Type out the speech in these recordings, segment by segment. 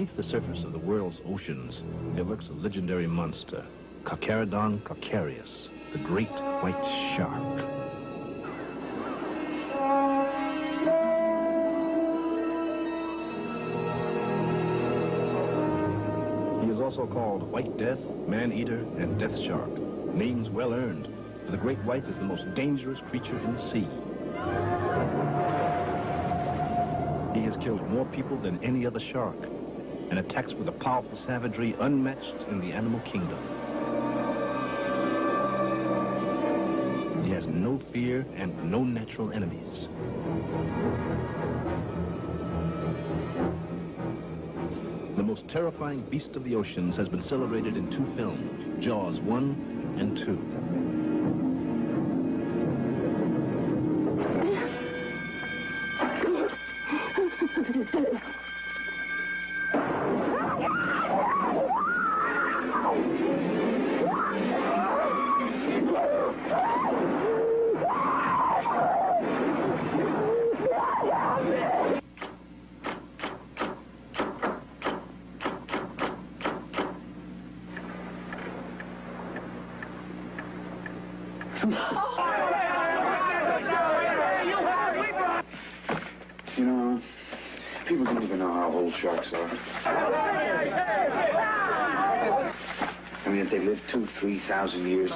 Beneath the surface of the world's oceans, there lurks a legendary monster, Carcharodon calcareus, the great white shark. He is also called White Death, Man-Eater, and Death Shark. Names well earned, for the great white is the most dangerous creature in the sea. He has killed more people than any other shark, and attacks with a powerful savagery unmatched in the animal kingdom. He has no fear and no natural enemies. The most terrifying beast of the oceans has been celebrated in 2 films, Jaws 1 and 2. You know, people don't even know how old sharks are. I mean, if they live 2,000 to 3,000 years.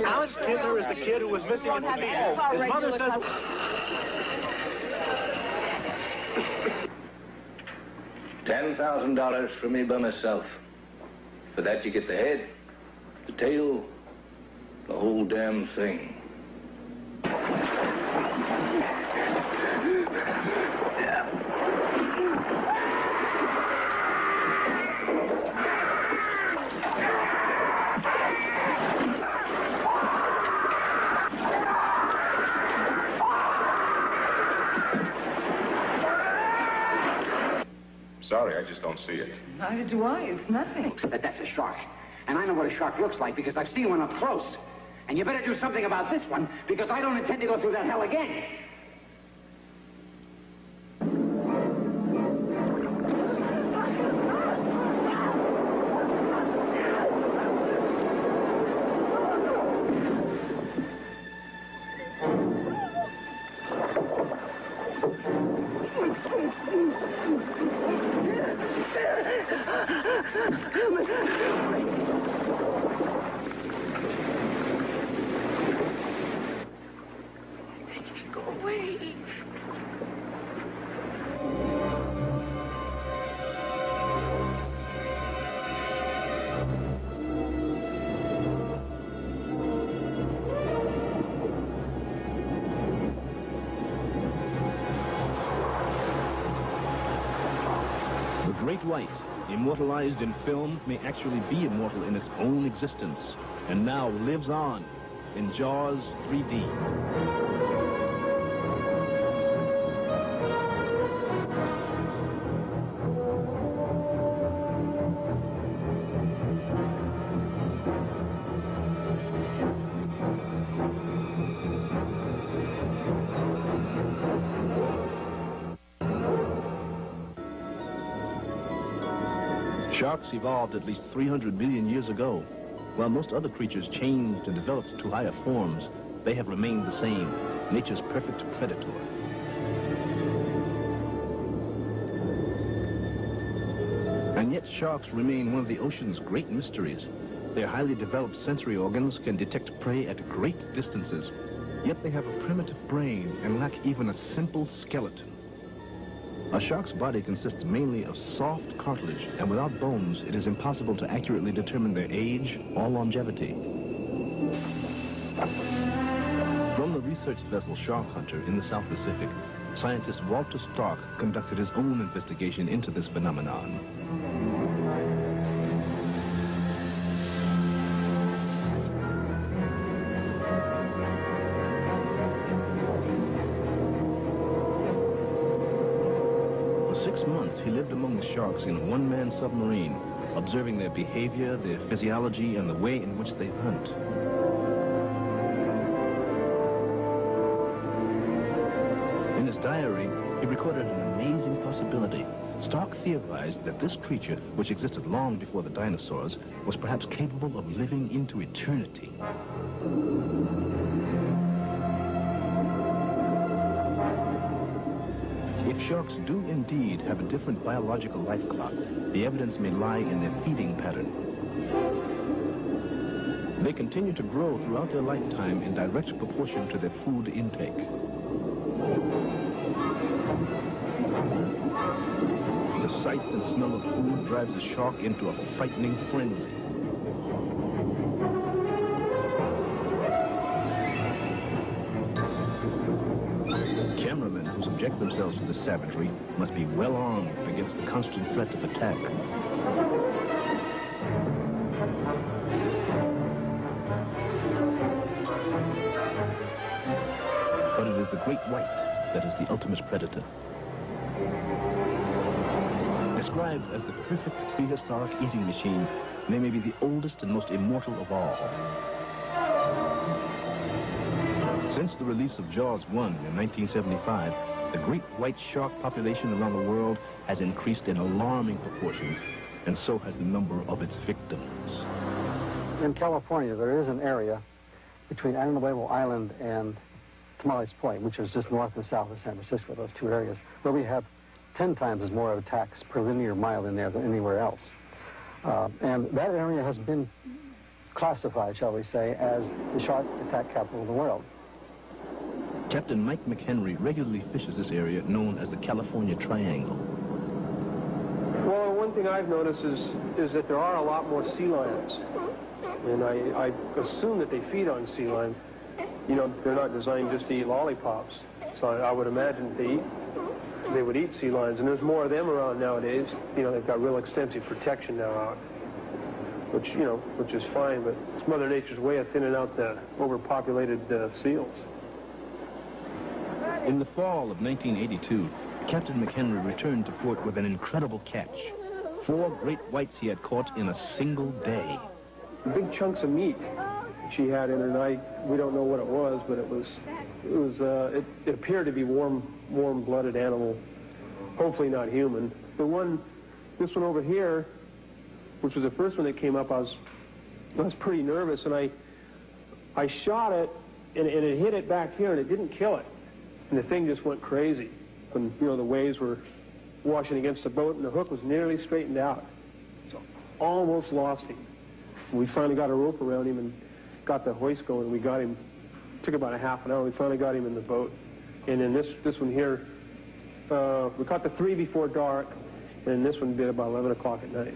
Alex Kidler is the kid who was missing in the video. His mother says... $10,000 for me by myself. For that you get the head, the tail, the whole damn thing. Sorry, I just don't see it. Neither do I. It's nothing. But that's a shark. And I know what a shark looks like because I've seen one up close. And you better do something about this one because I don't intend to go through that hell again. Go away. The great white, immortalized in film, may actually be immortal in its own existence, and now lives on in Jaws 3D. Sharks evolved at least 300 million years ago. While most other creatures changed and developed to higher forms, they have remained the same, nature's perfect predator. And yet sharks remain one of the ocean's great mysteries. Their highly developed sensory organs can detect prey at great distances, yet they have a primitive brain and lack even a simple skeleton. A shark's body consists mainly of soft cartilage, and without bones, it is impossible to accurately determine their age or longevity. From the research vessel Shark Hunter in the South Pacific, scientist Walter Stark conducted his own investigation into this phenomenon. For 6 months, he lived among the sharks in a one-man submarine, observing their behavior, their physiology, and the way in which they hunt. In his diary, he recorded an amazing possibility. Stark theorized that this creature, which existed long before the dinosaurs, was perhaps capable of living into eternity. If sharks do indeed have a different biological life clock, the evidence may lie in their feeding pattern. They continue to grow throughout their lifetime in direct proportion to their food intake. The sight and smell of food drives a shark into a frightening frenzy. Cameramen who subject themselves to this savagery must be well armed against the constant threat of attack. But it is the great white that is the ultimate predator. Described as the perfect prehistoric eating machine, they may be the oldest and most immortal of all. Since the release of Jaws 1 in 1975, the great white shark population around the world has increased in alarming proportions, and so has the number of its victims. In California, there is an area between Nuevo Island and Tamales Point, which is just north and south of San Francisco, those two areas, where we have 10 times as more attacks per linear mile in there than anywhere else. And that area has been classified, shall we say, as the shark attack capital of the world. Captain Mike McHenry regularly fishes this area known as the California Triangle. Well, one thing I've noticed is that there are a lot more sea lions. And I assume that they feed on sea lion. You know, they're not designed just to eat lollipops. So I would imagine they would eat sea lions. And there's more of them around nowadays. You know, they've got real extensive protection now out, which is fine. But it's Mother Nature's way of thinning out the overpopulated seals. In the fall of 1982, Captain McHenry returned to port with an incredible catch. 4 great whites he had caught in a single day. Big chunks of meat she had in her night. We don't know what it was, but it appeared to be warm-blooded animal. Hopefully not human. This one over here, which was the first one that came up, I was pretty nervous, and I shot it, and it hit it back here, and it didn't kill it. And the thing just went crazy. When, you know, the waves were washing against the boat, and the hook was nearly straightened out. So almost lost him. We finally got a rope around him and got the hoist going, and we got him. It took about a half an hour. We finally got him in the boat. And then this one here, we caught the 3 before dark, and this one did about 11 o'clock at night.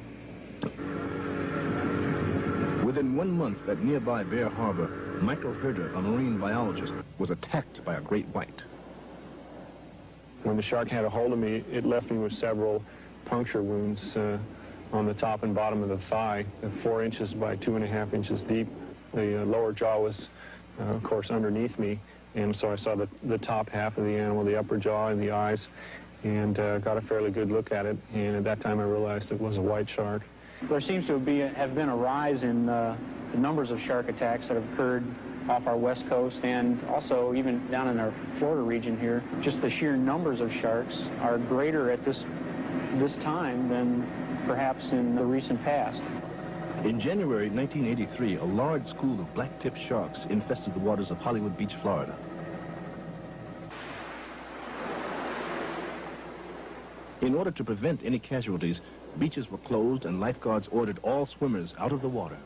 Within 1 month at nearby Bear Harbor, Michael Herder, a marine biologist, was attacked by a great white. When the shark had a hold of me, it left me with several puncture wounds on the top and bottom of the thigh, 4 inches by 2.5 inches deep. The lower jaw was, of course, underneath me, and so I saw the top half of the animal, the upper jaw and the eyes, and got a fairly good look at it, and at that time I realized it was a white shark. There seems to have been a rise in the numbers of shark attacks that have occurred off our west coast and also even down in our Florida region here. Just the sheer numbers of sharks are greater at this time than perhaps in the recent past. In January 1983, a large school of black-tipped sharks infested the waters of Hollywood Beach, Florida. In order to prevent any casualties, beaches were closed and lifeguards ordered all swimmers out of the water.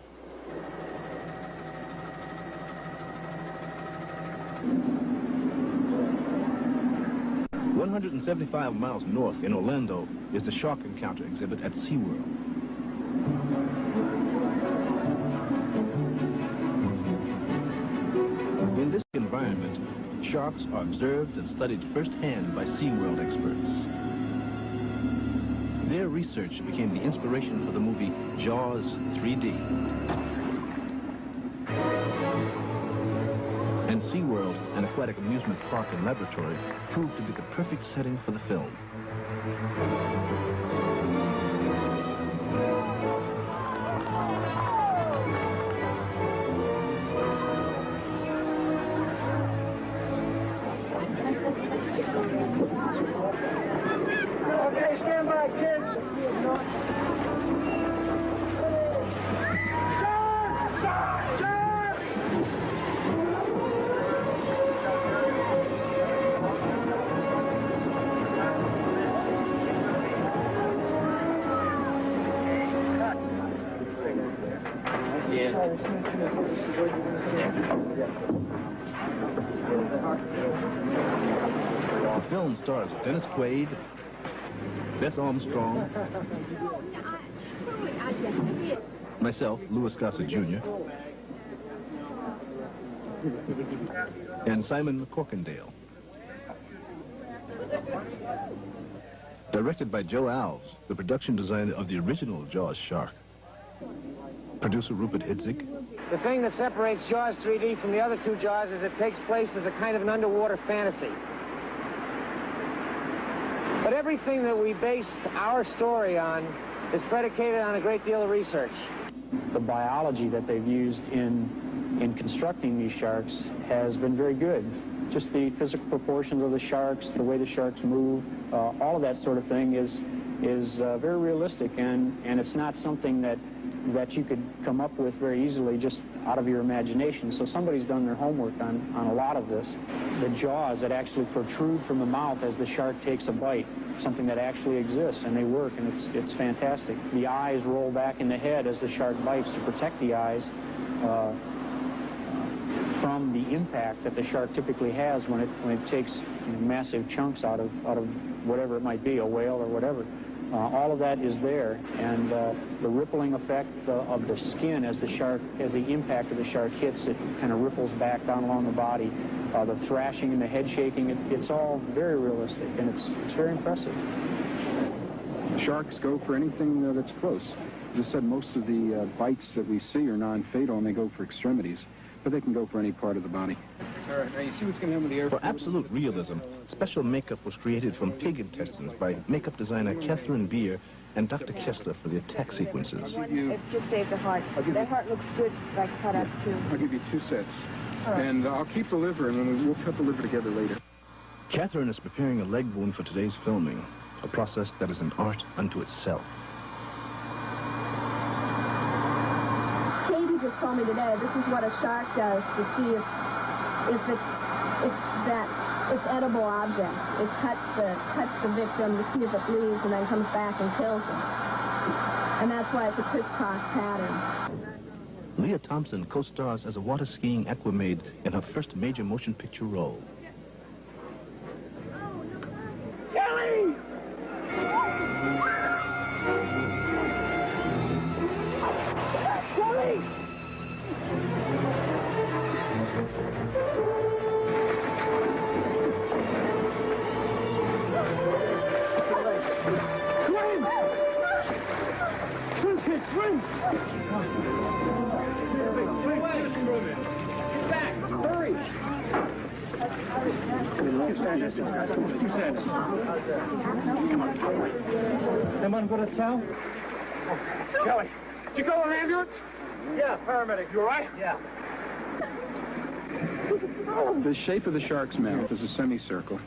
"175 miles north in Orlando is the Shark Encounter exhibit at SeaWorld. In this environment, sharks are observed and studied firsthand by SeaWorld experts. Their research became the inspiration for the movie Jaws 3D. And SeaWorld, an aquatic amusement park and laboratory, proved to be the perfect setting for the film. The film stars Dennis Quaid, Bess Armstrong, myself, Louis Gossett Jr., and Simon Corkindale. Directed by Joe Alves, the production designer of the original Jaws shark. Producer Rupert Hitzig. The thing that separates Jaws 3D from the other two Jaws is it takes place as a kind of an underwater fantasy. But everything that we based our story on is predicated on a great deal of research. The biology that they've used in constructing these sharks has been very good. Just the physical proportions of the sharks, the way the sharks move, all of that sort of thing is very realistic, and it's not something that you could come up with very easily just out of your imagination. So somebody's done their homework on a lot of this. The jaws that actually protrude from the mouth as the shark takes a bite, something that actually exists, and they work, and it's fantastic. The eyes roll back in the head as the shark bites to protect the eyes from the impact that the shark typically has when it takes massive chunks out of whatever it might be, a whale or whatever. All of that is there, and the rippling effect of the skin as the impact of the shark hits, it kind of ripples back down along the body. The thrashing and the head shaking, it's all very realistic, and it's very impressive. Sharks go for anything that's close. As I said, most of the bites that we see are non-fatal, and they go for extremities, but they can go for any part of the body. All right, now you see what's going to happen to the air. For absolute realism, special makeup was created from pig intestines by makeup designer Catherine Beer and Dr. Kessler for the attack sequences. It just saved the heart. That heart looks good, like cut up too. I'll give you 2 sets. And I'll keep the liver, and we'll cut the liver together later. Catherine is preparing a leg wound for today's filming, a process that is an art unto itself. Katie just told me today this is what a shark does to see if it's edible object. It cuts the victim to see if it bleeds and then comes back and kills him. And that's why it's a crisscross pattern. Leah Thompson co-stars as a water-skiing aquamaid in her first major motion picture role. Kelly! Kelly! Swim! Swim, kid, swim! Get back! Hurry! Someone got a towel? Kelly, did you call an ambulance? Yeah, paramedic. You all right? Yeah. The shape of the shark's mouth is a semicircle,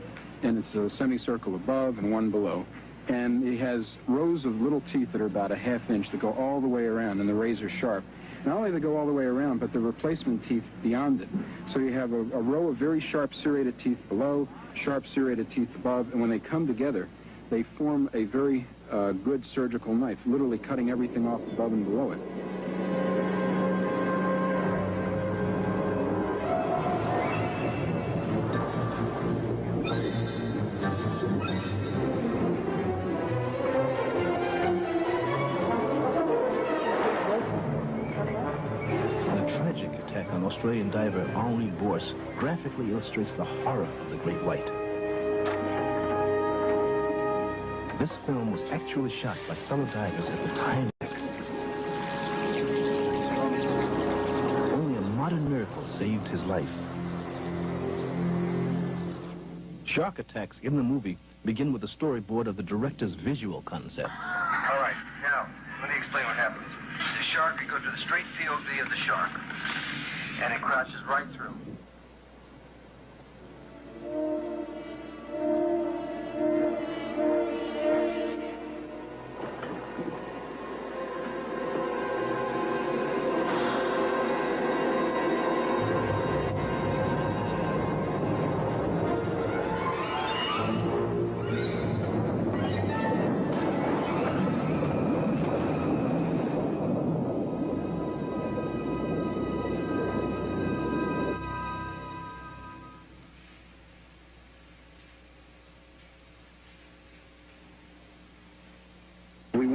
and it's a semicircle above and one below. And it has rows of little teeth that are about a ½ inch that go all the way around, and the razor sharp. Not only do they go all the way around, but the replacement teeth beyond it. So you have a row of very sharp serrated teeth below, sharp serrated teeth above, and when they come together, they form a very good surgical knife, literally cutting everything off above and below it. Australian diver Henri Bourse graphically illustrates the horror of the great white. This film was actually shot by fellow divers at the time. Only a modern miracle saved his life. Shark attacks in the movie begin with the storyboard of the director's visual concept. All right, now, let me explain what happens. The shark could go to the straight POV of the shark. And it crashes right through.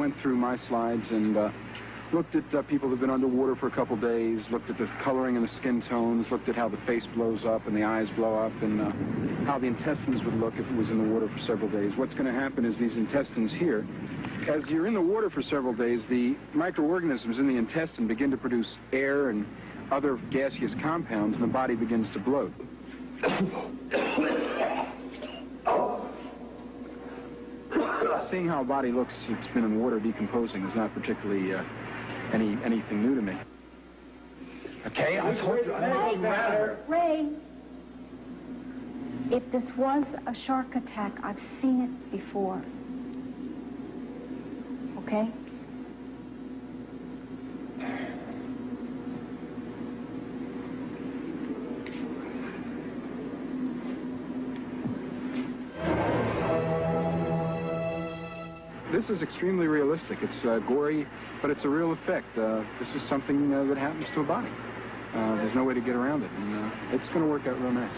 went through my slides and looked at people who've been underwater for a couple days, looked at the coloring and the skin tones, looked at how the face blows up and the eyes blow up, and how the intestines would look if it was in the water for several days. What's going to happen is these intestines here, as you're in the water for several days, the microorganisms in the intestine begin to produce air and other gaseous compounds, and the body begins to bloat. Seeing how a body looks that's been in water decomposing is not particularly anything new to me. Okay, I told you. Ray, if this was a shark attack, I've seen it before. Okay? This is extremely realistic. It's gory, but it's a real effect. This is something that happens to a body. There's no way to get around it, and it's going to work out real nice.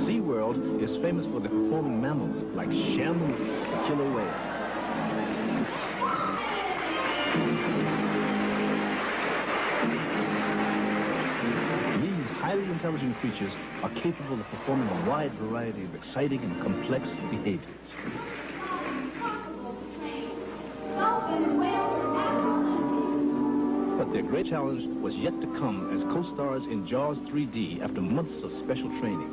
SeaWorld is famous for the performing mammals like Shem, the killer whale. Highly intelligent creatures are capable of performing a wide variety of exciting and complex behaviors. But their great challenge was yet to come as co-stars in Jaws 3D after months of special training.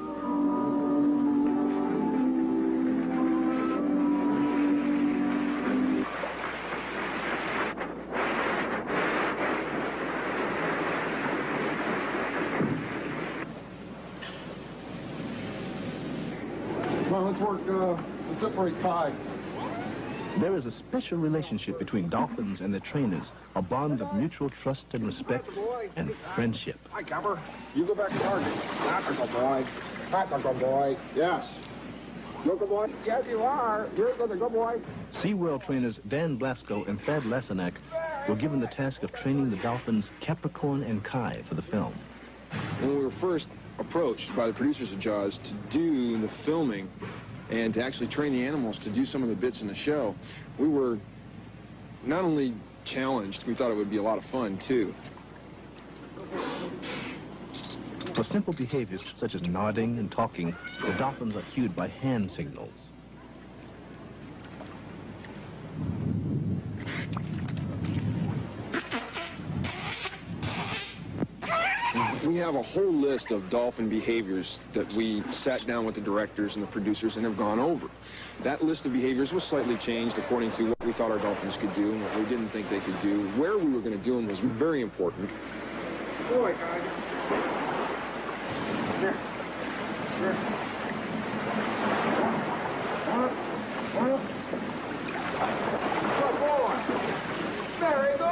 Let's separate Kai. There is a special relationship between dolphins and their trainers, a bond of mutual trust and respect and friendship. Hi, Copper. You go back to target. That's a good boy. That's a good boy. Yes. You're a good boy? Yes, you are. You're a good boy. SeaWorld trainers Dan Blasco and Thad Lasenak were given the task of training the dolphins Capricorn and Kai for the film. When we were first approached by the producers of Jaws to do the filming and to actually train the animals to do some of the bits in the show, we were not only challenged, we thought it would be a lot of fun, too. For simple behaviors such as nodding and talking, the dolphins are cued by hand signals. We have a whole list of dolphin behaviors that we sat down with the directors and the producers and have gone over. That list of behaviors was slightly changed according to what we thought our dolphins could do and what we didn't think they could do. Where we were going to do them was very important. Boy, Kai. Here. Here. One up. Good boy. Very good.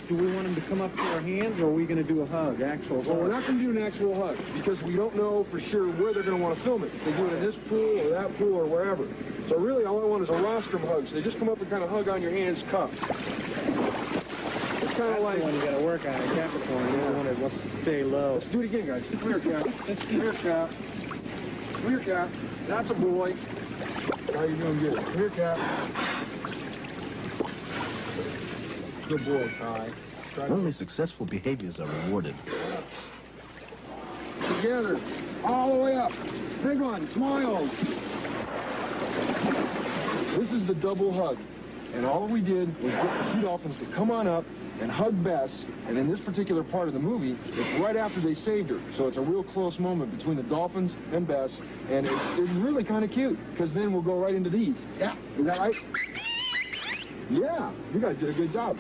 Do we want him to come up to our hands, or are we going to do a hug, actual hug? Well, we're not going to do an actual hug, because we don't know for sure where they're going to want to film it. If they do it in this pool or that pool or wherever. So really, all I want is a rostrum hug. So they just come up and kind of hug on your hands, cupped. It's kind of like... That's the one you got to work on, a Capricorn. You don't want to, let's stay low. Let's do it again, guys. Come here, Cap. Come here, Cap. Come here, Cap. That's a boy. Now you're doing good. Come here, Cap. Good boy, Kai. Only successful behaviors are rewarded. Together. All the way up. Big one. Smiles. This is the double hug. And all we did was get the two dolphins to come on up and hug Bess. And in this particular part of the movie, it's right after they saved her. So it's a real close moment between the dolphins and Bess. And it's really kind of cute, because then we'll go right into these. Yeah. Is that right? Yeah. You guys did a good job.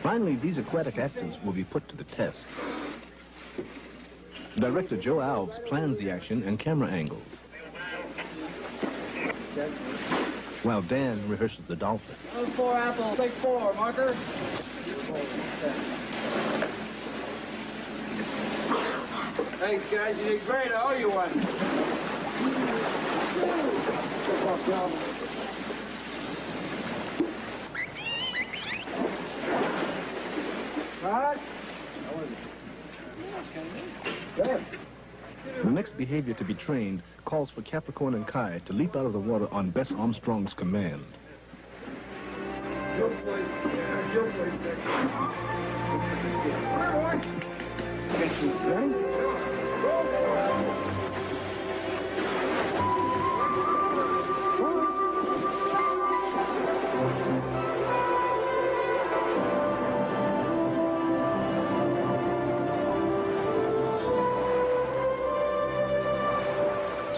Finally, these aquatic actors will be put to the test. Director Joe Alves plans the action and camera angles, while Dan rehearses the dolphin. 4 apples, take 4, marker. Thanks, guys. You did great. I owe you one. behavior to be trained calls for Capricorn and Kai to leap out of the water on Bess Armstrong's command.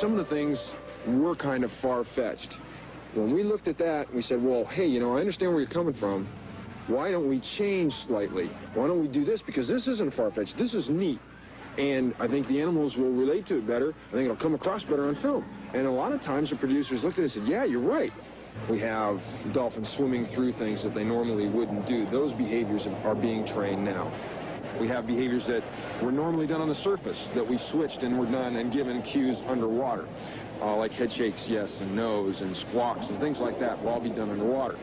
Some of the things were kind of far-fetched. When we looked at that, we said, well, hey, you know, I understand where you're coming from. Why don't we change slightly? Why don't we do this? Because this isn't far-fetched. This is neat. And I think the animals will relate to it better. I think it'll come across better on film. And a lot of times the producers looked at it and said, yeah, you're right. We have dolphins swimming through things that they normally wouldn't do. Those behaviors are being trained now. We have behaviors that were normally done on the surface that we switched and were done and given cues underwater. Like head shakes, yes, and no's, and squawks, and things like that will all be done underwater.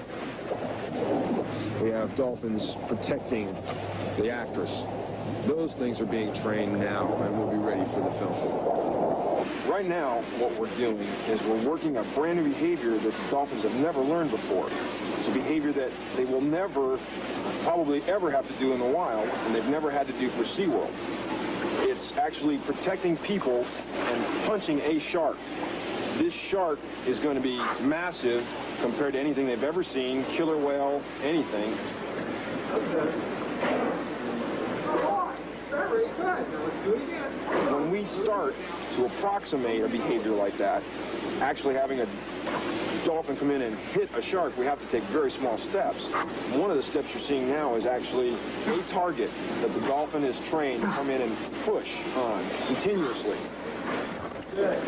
We have dolphins protecting the actress. Those things are being trained now and will be ready for the film. Right now, what we're doing is we're working a brand new behavior that the dolphins have never learned before. It's a behavior that they will never, probably ever have to do in the wild, and they've never had to do for SeaWorld. It's actually protecting people and punching a shark. This shark is going to be massive compared to anything they've ever seen, killer whale, anything. Very good. Now let's do it again. When we start to approximate a behavior like that, actually having a dolphin come in and hit a shark, we have to take very small steps. One of the steps you're seeing now is actually a target that the dolphin is trained to come in and push on continuously. Good.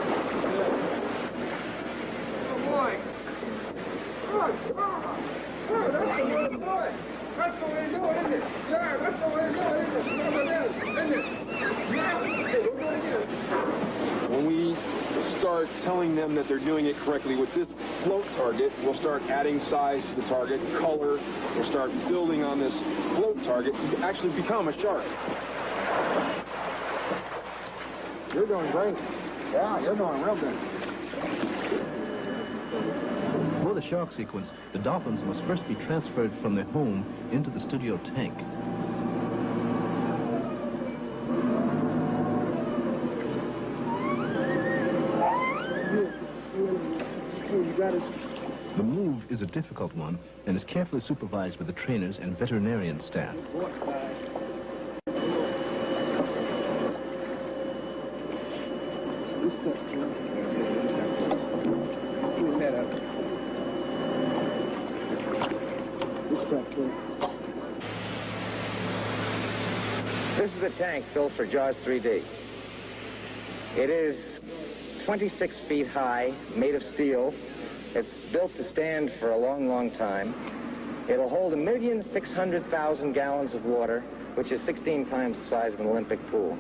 Good boy. Good. Good. That's the way to do it. That's the way to do it, isn't it? Yeah, that's the way to do it, isn't it? Remember this, isn't it? Yeah. Okay, we'll do it again. When we start telling them that they're doing it correctly with this float target, we'll start adding size to the target, color. We'll start building on this float target to actually become a shark. You're doing great. Yeah, you're doing real good. For the shark sequence, the dolphins must first be transferred from their home into the studio tank. The move is a difficult one and is carefully supervised by the trainers and veterinarian staff. This is the tank built for JAWS 3D. It is 26 feet high, made of steel. It's built to stand for a long, long time. It'll hold 1,600,000 gallons of water, which is 16 times the size of an Olympic pool.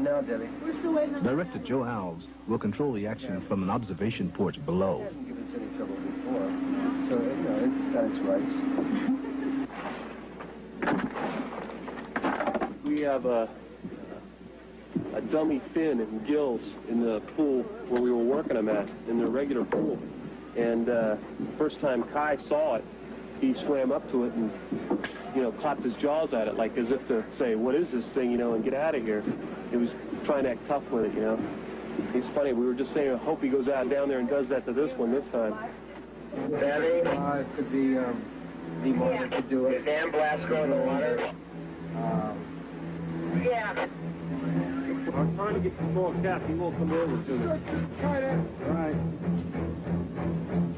Now, Debbie. Director Joe Alves will control the action from an observation porch below. It hasn't given us any trouble before, so it's got its rights. We have a dummy fin and gills in the pool where we were working them at, in the regular pool. And first time Kai saw it, he swam up to it and, you know, clapped his jaws at it, like as if to say, what is this thing, you know, and get out of here. He was trying to act tough with it, you know. He's funny. We were just saying, I hope he goes out down there and does that to this one this time. Daddy? It could be demoted to do it. Does Dan Blast go in the water? Yeah. I'm trying to get the small cap. He won't come over to me. All right.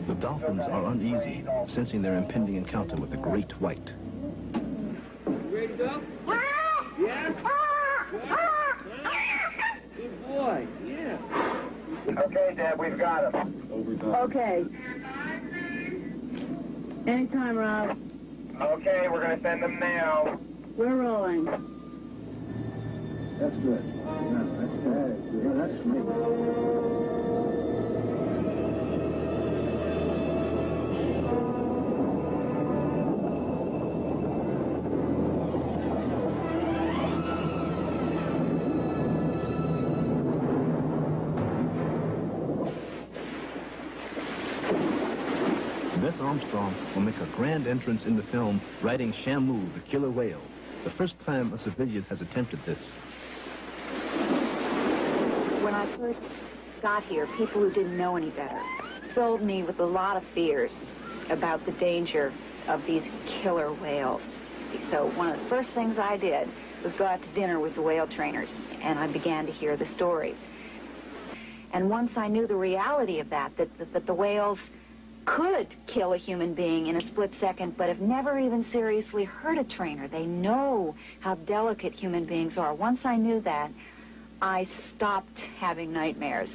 The dolphins are uneasy, sensing their impending encounter with the great white. Ready to go? Yeah? Good boy, yeah. Okay, Dad, we've got him. Okay. Anytime, Rob. Okay, we're going to send them now. We're rolling. That's good. Yeah, that's good. Yeah, that's sweet. Armstrong will make a grand entrance in the film, riding Shamu, the killer whale. The first time a civilian has attempted this. When I first got here, people who didn't know any better filled me with a lot of fears about the danger of these killer whales. So one of the first things I did was go out to dinner with the whale trainers, and I began to hear the stories. And once I knew the reality of that the whales could kill a human being in a split second, but have never even seriously hurt a trainer. They know how delicate human beings are. Once I knew that, I stopped having nightmares.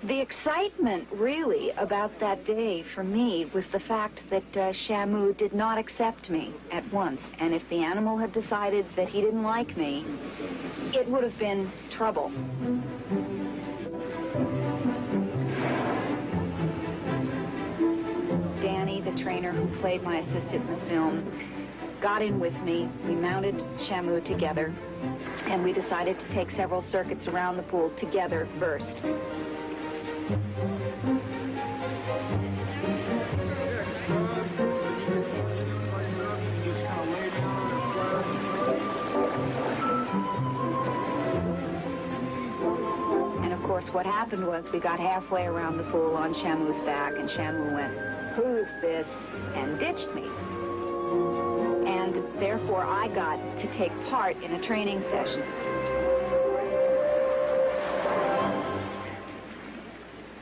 The excitement, really, about that day for me was the fact that Shamu did not accept me at once. And if the animal had decided that he didn't like me, it would have been trouble. Danny, the trainer who played my assistant in the film, got in with me. We mounted Shamu together, and we decided to take several circuits around the pool together first. And of course, what happened was we got halfway around the pool on Shamu's back, and Shamu went, "Who's this?" and ditched me. And therefore, I got to take part in a training session.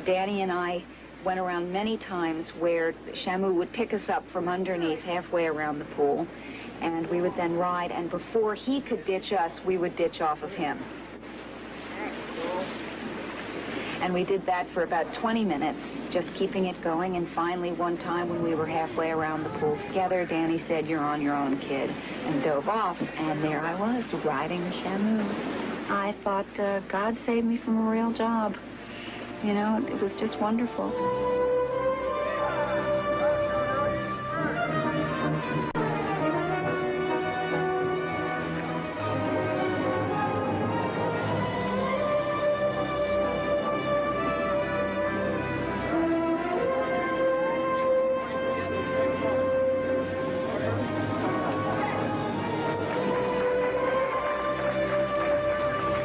Danny and I went around many times where Shamu would pick us up from underneath halfway around the pool, and we would then ride, and before he could ditch us, we would ditch off of him. And we did that for about 20 minutes, just keeping it going, and finally one time when we were halfway around the pool together, Danny said, "You're on your own, kid," and dove off, and there I was, riding the Shamu. I thought, God saved me from a real job. You know, it was just wonderful.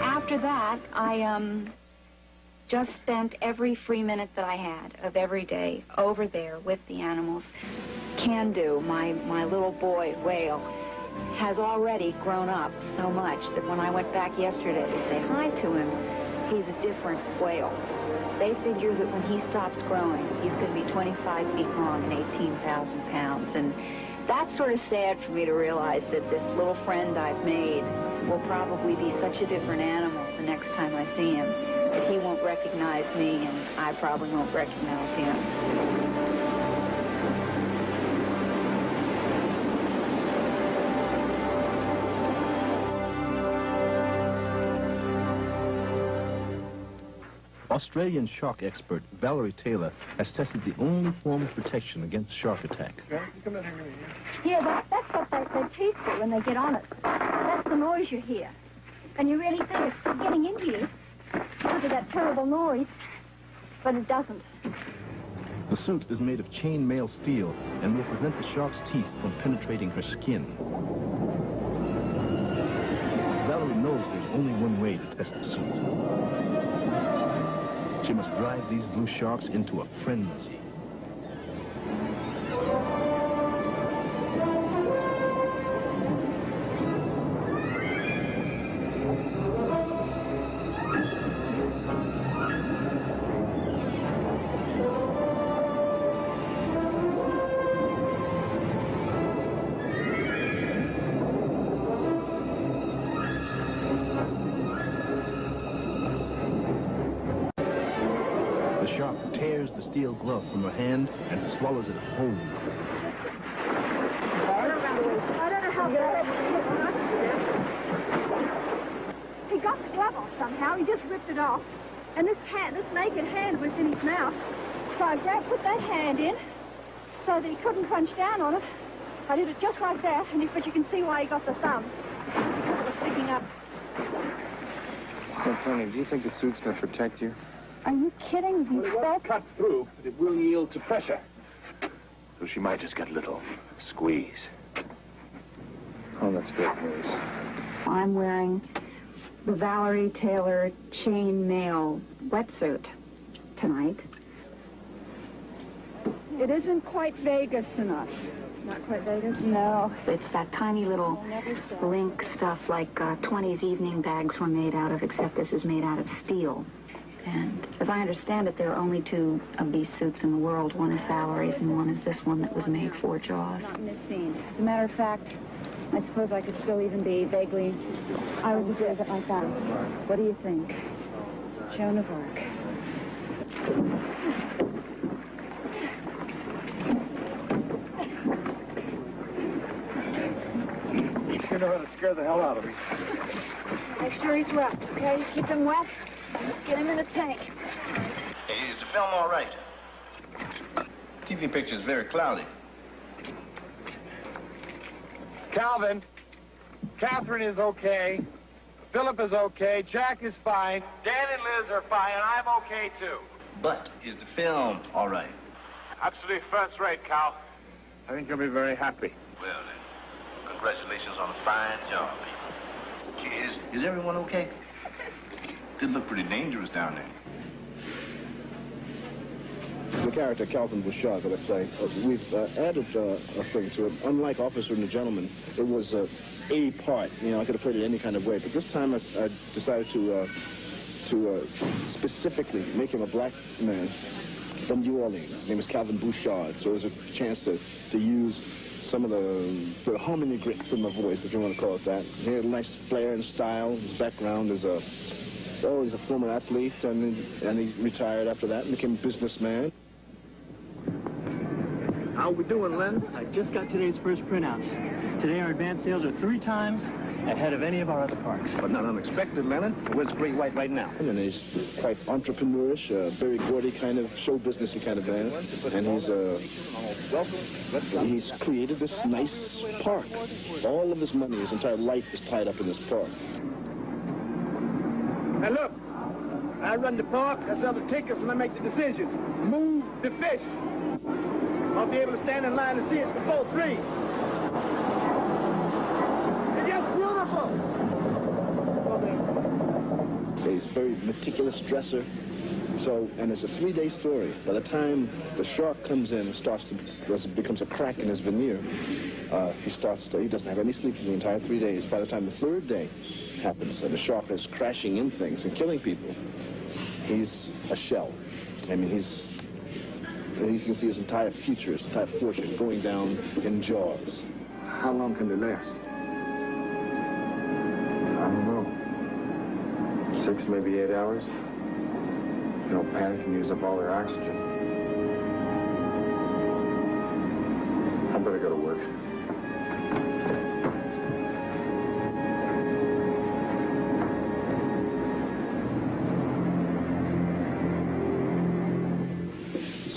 After that, I just spent every free minute that I had of every day over there with the animals. Can-Do, my little boy whale, has already grown up so much that when I went back yesterday to say hi to him, he's a different whale. They figure that when he stops growing, he's going to be 25 feet long and 18,000 pounds. And that's sort of sad for me to realize that this little friend I've made will probably be such a different animal the next time I see him, that he won't recognize me and I probably won't recognize him. Australian shark expert Valerie Taylor has tested the only form of protection against shark attack. Yeah, that's what their teeth do when they get on it. That's the noise you hear. And you really think it's getting into you because of that terrible noise, but it doesn't. The suit is made of chainmail steel and will prevent the shark's teeth from penetrating her skin. Valerie knows there's only one way to test the suit. She must drive these blue sharks into a frenzy. Tears the steel glove from her hand and swallows it whole. I don't know how bad it is. He got the glove off somehow. He just ripped it off. And this naked hand was in his mouth. So I put that hand in so that he couldn't punch down on it. I did it just like that, but you can see why he got the thumb. It was sticking up. Now, Tony, do you think the suit's going to protect you? Are you kidding? Well, it won't cut through, but it will yield to pressure. So she might just get a little squeeze. Oh, that's great news. I'm wearing the Valerie Taylor chain mail wetsuit tonight. It isn't quite Vegas enough. Not quite Vegas? No. It's that tiny little link stuff like 20s evening bags were made out of, except this is made out of steel. And as I understand it, there are only two of these suits in the world. One is Valerie's and one is this one that was made for Jaws. Not in this scene. As a matter of fact, I suppose I could still even be vaguely... I would just leave it like that. What do you think? Joan of Arc. You know how to scare the hell out of me. Make sure he's wet, okay? Keep him wet. Let's get him in the tank. Hey, is the film all right? TV picture's very cloudy. Calvin, Catherine is okay. Philip is okay. Jack is fine. Dan and Liz are fine, and I'm okay, too. But is the film all right? Absolutely first rate, Cal. I think you'll be very happy. Well, then, congratulations on a fine job, people. Gee, is everyone okay? Did look pretty dangerous down there. The character Calvin Bouchard that I play, we've added a thing to it. Unlike Officer and the Gentleman, it was a part. You know, I could have played it any kind of way. But this time I decided to specifically make him a black man from New Orleans. His name is Calvin Bouchard. So it was a chance to use some of the harmony grits in my voice, if you want to call it that. He had a nice flair and style. His background is he's a former athlete, and he retired after that and became a businessman. How we doing, Len? I just got today's first printouts. Today our advance sales are 3 times ahead of any of our other parks. But not unexpected, Lennon. Where's Great White right now? And he's quite entrepreneurish, very gaudy kind of show businessy kind of man. And he's created this nice park. All of his money, his entire life is tied up in this park. Now look, I run the park, I sell the tickets, and I make the decisions. Move the fish. I'll be able to stand in line and see it before 3. It's just beautiful. He's a very meticulous dresser. So, and it's a 3-day story. By the time the shark comes in and becomes a crack in his veneer, he doesn't have any sleep for the entire 3 days. By the time the 3rd day happens and the shark is crashing in things and killing people, he's a shell. I mean, you can see his entire future, his entire fortune going down in Jaws. How long can they last? I don't know. 6, maybe 8 hours. They'll panic and use up all their oxygen. I better go to work.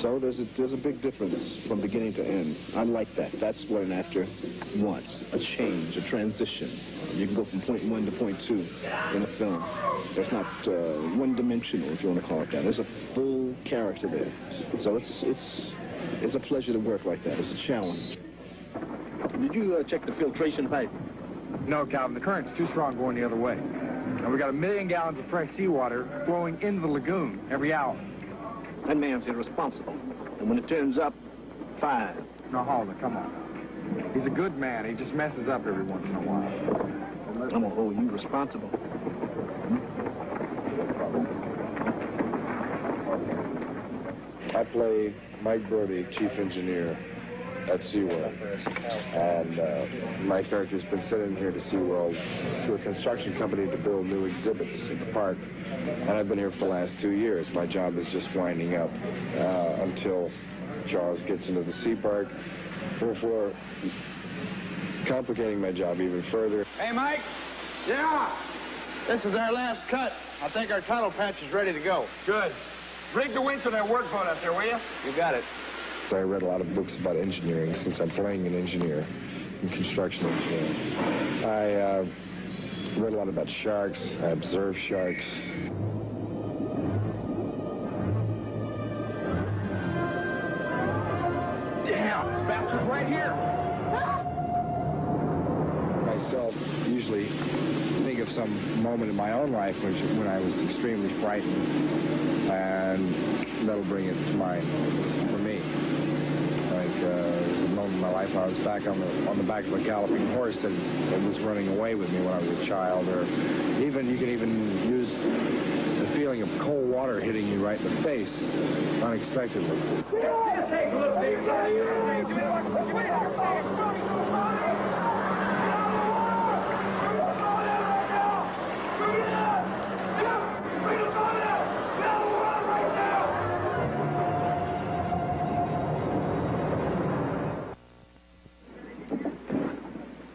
So there's a big difference from beginning to end. I like that. That's what an actor wants, a change, a transition. You can go from point 1 to point 2 in a film. It's not one-dimensional, if you want to call it that. There's a full character there. So it's a pleasure to work like that. It's a challenge. Did you check the filtration pipe? No, Calvin, the current's too strong going the other way. And we got 1 million gallons of fresh seawater flowing into the lagoon every hour. That man's irresponsible. And when it turns up, fine. Now, hold it, come on. He's a good man. He just messes up every once in a while. I'm gonna hold you responsible. I play Mike Brody, chief engineer at SeaWorld. And my character's been sent in here to SeaWorld to a construction company to build new exhibits at the park. And I've been here for the last 2 years. My job is just winding up until Jaws gets into the sea park. Before complicating my job even further. Hey, Mike. Yeah. This is our last cut. I think our tunnel patch is ready to go. Good. Rig the winch on that work boat out there, will you? You got it. I read a lot of books about engineering since I'm playing an engineer in construction engineering. I read a lot about sharks. I observed sharks. Damn. some moment in my own life when I was extremely frightened, and that'll bring it to mind for me. Like there was a moment in my life I was back on the back of a galloping horse that was running away with me when I was a child, or even you can even use the feeling of cold water hitting you right in the face unexpectedly.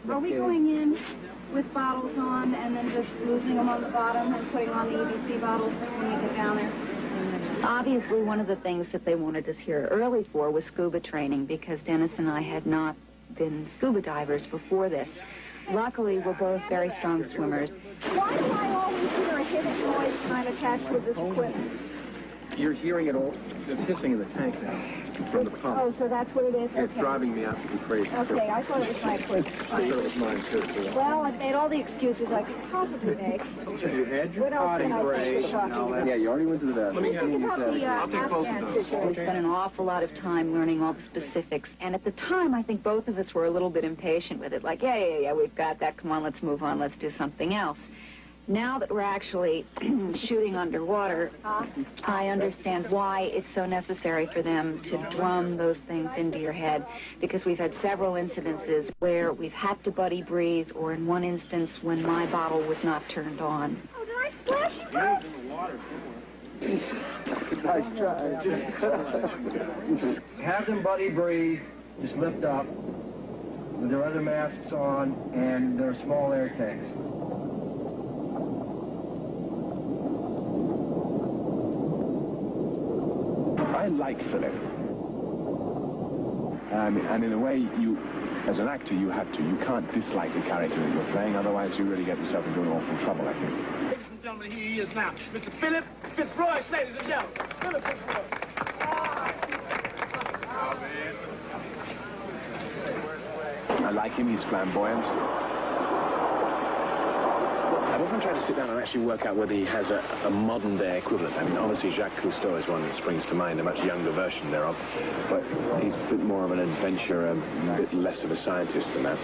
Are we going in with bottles on and then just losing them on the bottom and putting on the EDC bottles when we get down there? Obviously, one of the things that they wanted us here early for was scuba training, because Dennis and I had not been scuba divers before this. Luckily, we're both very strong swimmers. Why do I always hear a hissing noise when I'm attached with this equipment? You're hearing it all. It's hissing in the tank now from the pump. Oh, so that's what it is? It's Okay. driving me absolutely crazy. Okay, I thought it was my equipment. I thought it was mine, too. So. Well, I've made all the excuses I could possibly make. You had your What else potty can I break. say about talking? Yeah, you already went to the bathroom. Think about the Afghan We situation. spent an awful lot of time learning all the specifics, and at the time, I think both of us were a little bit impatient with it. Like, yeah, we've got that. Come on, let's move on. Let's do something else. Now that we're actually shooting underwater, I understand why it's so necessary for them to drum those things into your head, because we've had several incidences where we've had to buddy breathe, or in one instance when my bottle was not turned on. Oh, did I splash you first? Nice try. Have them buddy breathe. Just lift up with their other masks on and their small air tanks. I like Philip. And in a way, you, as an actor, you can't dislike the character that you're playing, otherwise you really get yourself into an awful trouble, I think. Ladies and gentlemen, here he is now, Mr. Philip Fitzroy, ladies and gentlemen. Philip Fitzroy. I like him, he's flamboyant. I've often tried to sit down and actually work out whether he has a modern-day equivalent. I mean, obviously, Jacques Cousteau is one that springs to mind, a much younger version thereof, but he's a bit more of an adventurer, a bit less of a scientist than that.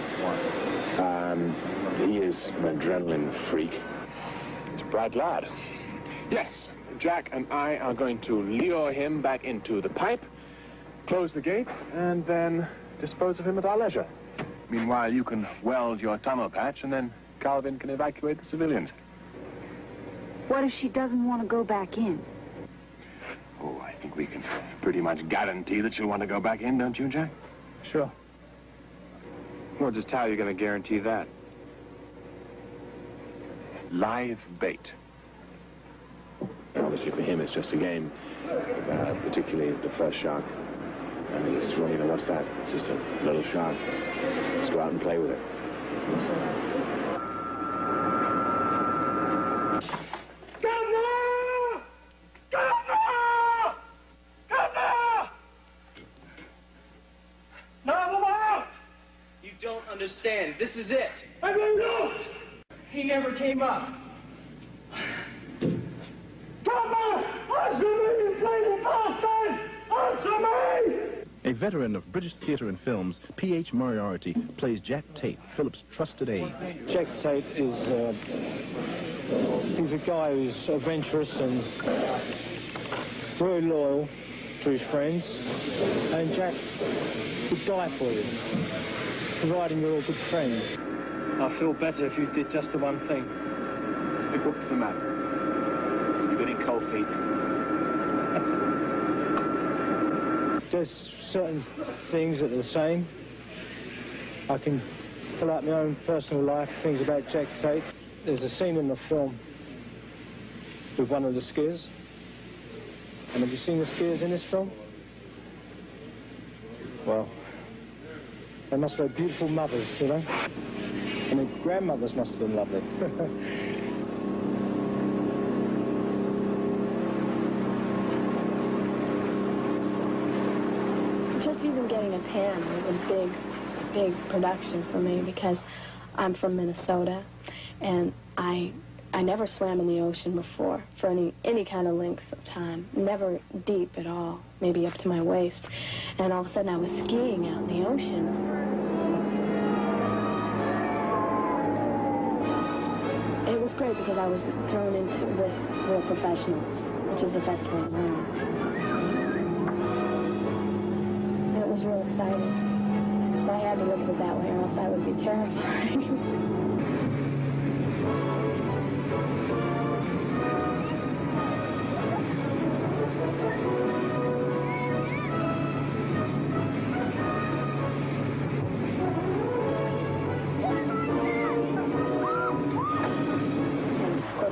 He is an adrenaline freak. It's a bright lad. Yes, Jack and I are going to lure him back into the pipe, close the gates, and then dispose of him at our leisure. Meanwhile, you can weld your tunnel patch, and then Calvin can evacuate the civilians. What if she doesn't want to go back in? Oh, I think we can pretty much guarantee that she'll want to go back in, don't you, Jack? Sure. Well, just how are you going to guarantee that? Live bait. Obviously, for him, it's just a game, particularly the first shark. I mean, it's, well, you know, what's that? It's just a little shark. Let's go out and play with it. You don't understand. This is it. I don't. He never came up. A veteran of British theatre and films, P.H. Moriarty plays Jack Tate, Philip's trusted aide. Jack Tate is he's a guy who's adventurous and very loyal to his friends, and Jack would die for you, providing you're all good friends. I feel better if you did just the one thing. What's the matter? You got any cold feet? There's certain things that are the same. I can pull out my own personal life, things about Jack Tate. There's a scene in the film with one of the skiers. And have you seen the skiers in this film? Well, they must have been beautiful mothers, you know? And their grandmothers must have been lovely. Just even getting a tan was a big production for me, because I'm from Minnesota, and I never swam in the ocean before for any kind of length of time, never deep at all, maybe up to my waist. And all of a sudden I was skiing out in the ocean. It was great because I was thrown into with real professionals, which is the best way to learn. And it was real exciting. But I had to look at it that way or else I would be terrified.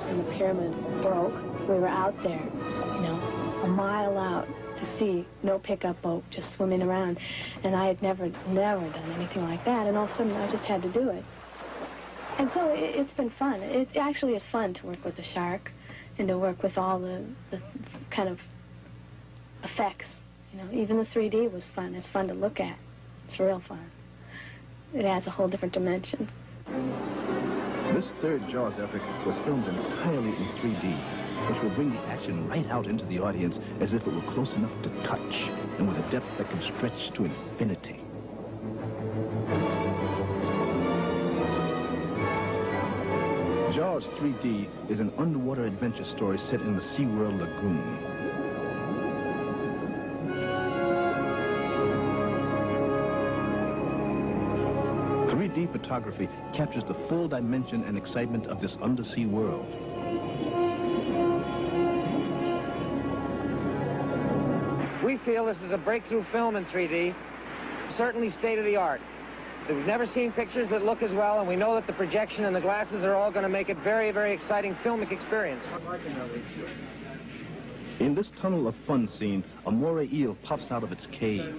When the pyramid broke, we were out there, you know, a mile out to sea, no pickup boat, just swimming around. And I had never done anything like that, and all of a sudden I just had to do it. And so it's been fun. It actually is fun to work with the shark and to work with all the kind of effects. You know, even the 3D was fun. It's fun to look at. It's real fun. It adds a whole different dimension. This third Jaws epic was filmed entirely in 3D, which will bring the action right out into the audience as if it were close enough to touch, and with a depth that can stretch to infinity. Jaws 3D is an underwater adventure story set in the SeaWorld Lagoon. Photography captures the full dimension and excitement of this undersea world. We feel this is a breakthrough film in 3D, certainly state-of-the-art. We've never seen pictures that look as well, and we know that the projection and the glasses are all going to make it very, very exciting filmic experience. In this tunnel of fun scene, a moray eel pops out of its cave.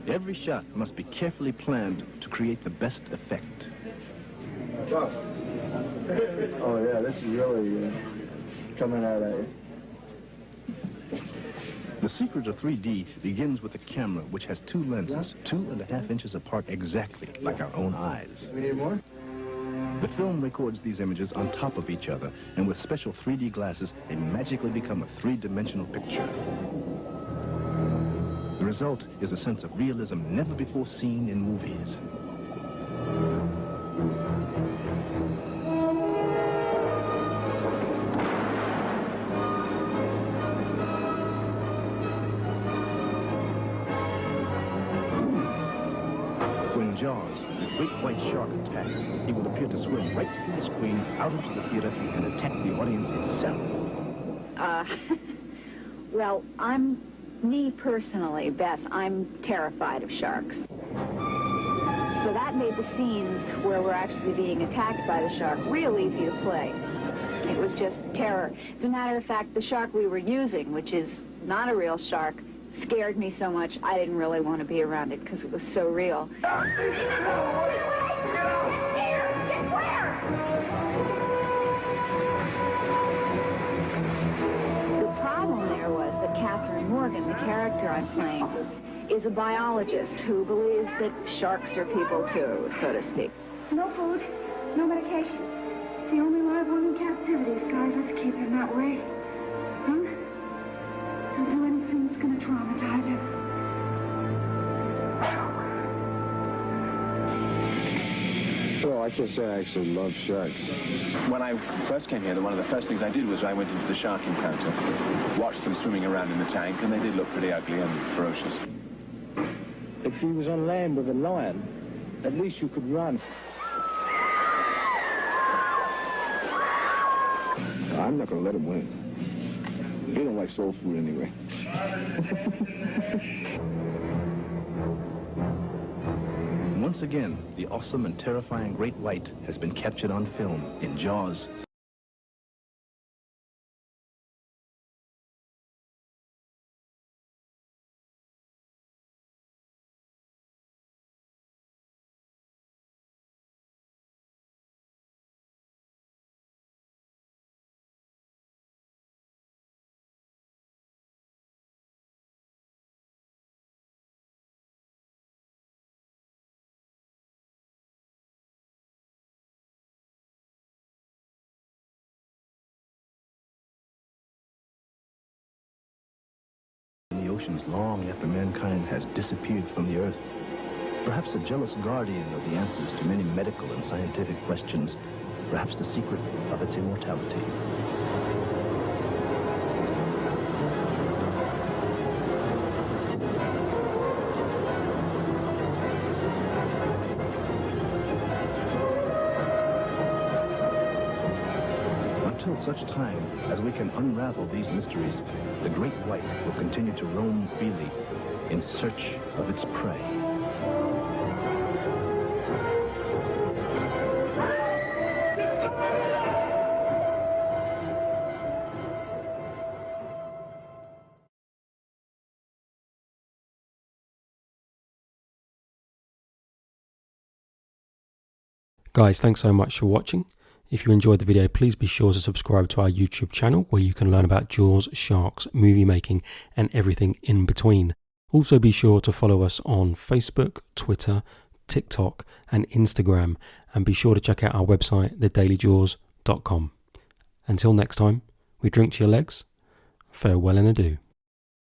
Every shot must be carefully planned to create the best effect. Oh yeah, this is really coming out at you. The secret of 3D begins with the camera, which has two lenses, 2.5 inches apart exactly, like our own eyes. We need more? The film records these images on top of each other, and with special 3D glasses, they magically become a three-dimensional picture. The result is a sense of realism never before seen in movies. When Jaws, the great white shark, attacks, he will appear to swim right through the screen, out into the theater, and attack the audience himself. Well, me personally, Beth, I'm terrified of sharks. So that made the scenes where we're actually being attacked by the shark real easy to play. It was just terror. As a matter of fact, the shark we were using, which is not a real shark, scared me so much I didn't really want to be around it because it was so real. Morgan, the character I'm playing, is a biologist who believes that sharks are people too, so to speak. No food, no medication. The only live one in captivity, guys. Let's keep him that way. Huh? Don't do anything that's going to traumatize him. Well, I can't say I actually love sharks. When I first came here, one of the first things I did was I went into the shark encounter, watched them swimming around in the tank, and they did look pretty ugly and ferocious. If he was on land with a lion, at least you could run. I'm not going to let him win. He don't like soul food anyway. Once again, the awesome and terrifying great white has been captured on film in Jaws oceans long after mankind has disappeared from the earth. Perhaps a jealous guardian of the answers to many medical and scientific questions. Perhaps the secret of its immortality. Until such time as we can unravel these mysteries, the great white will continue to roam freely in search of its prey. Guys, thanks so much for watching. If you enjoyed the video, please be sure to subscribe to our YouTube channel where you can learn about Jaws, sharks, movie making and everything in between. Also be sure to follow us on Facebook, Twitter, TikTok and Instagram, and be sure to check out our website, thedailyjaws.com. Until next time, we drink to your legs. Farewell and adieu.